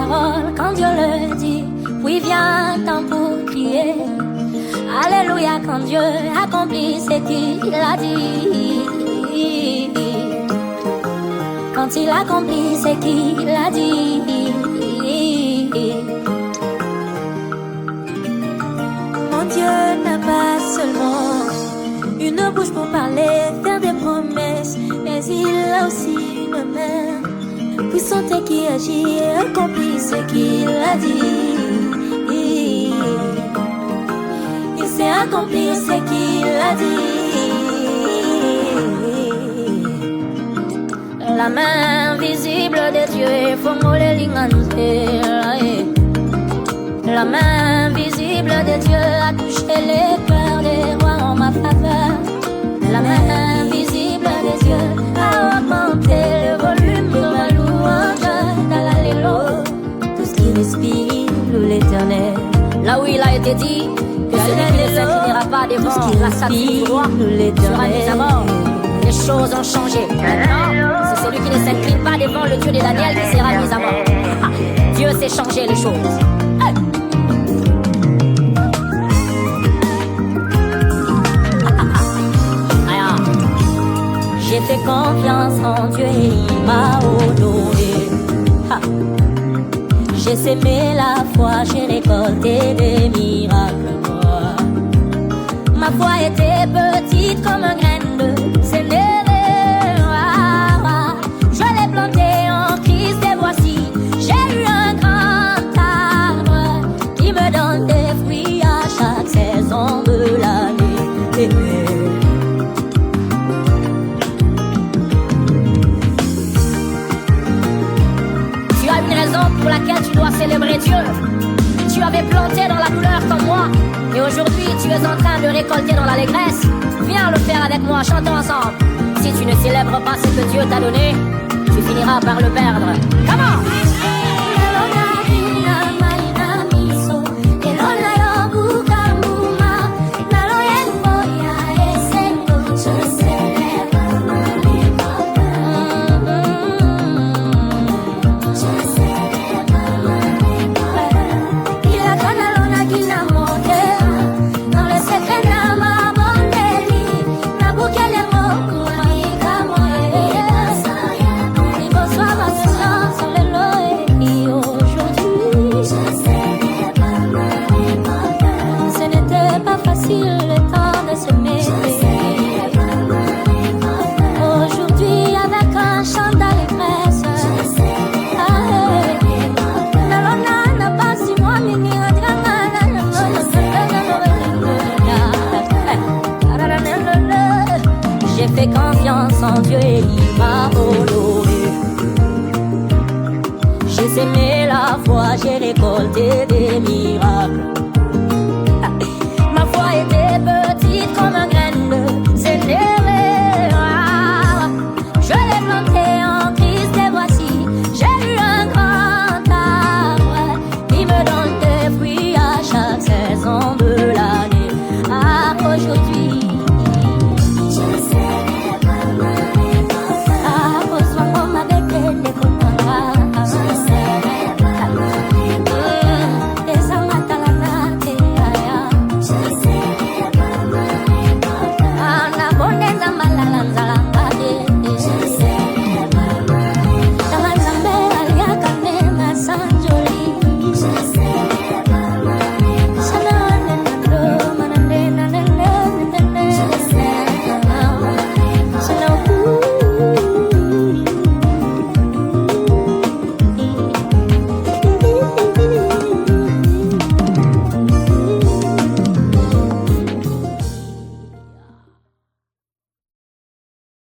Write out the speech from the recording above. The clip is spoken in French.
parole quand Dieu le dit. Oui, vient le temps pour prier. Alléluia quand Dieu accomplit ce qu'il a dit. Quand il accomplit ce qu'il a dit. Mon Dieu n'a pas seulement une bouche pour parler, faire des promesses, mais il a aussi une main puissante qui agit et accomplit ce qu'il a dit. Il sait accomplir ce qu'il a dit. La main visible de Dieu est la main visible de Dieu a touché les cœurs des rois en ma faveur. La main visible de Dieu a augmenté le volume de ma louange. Dalalelo, tout ce qui respire loue l'Éternel. Là où il a été dit que celui qui ne s'inclinera pas devant la statue du roi sera mis à mort. Les choses ont changé. Maintenant, c'est celui qui ne s'incline pas devant le Dieu de Daniel qui sera mis à mort. Ah, Dieu sait changer les choses. Hey. J'ai fait confiance en Dieu et il m'a honoré. J'ai sémé la foi, j'ai récolté des miracles. Ma foi était petite comme un grain de sénévé. Je l'ai planté en Christ et voici, j'ai eu un grand arbre qui me donne des fruits à chaque saison de l'année. Pour laquelle tu dois célébrer Dieu. Tu avais planté dans la douleur comme moi, et aujourd'hui tu es en train de récolter dans l'allégresse. Viens le faire avec moi, chantons ensemble. Si tu ne célèbres pas ce que Dieu t'a donné, tu finiras par le perdre. Comment? J'ai fait confiance en Dieu et il m'a honoré. J'ai sémé la foi, j'ai récolté des miracles.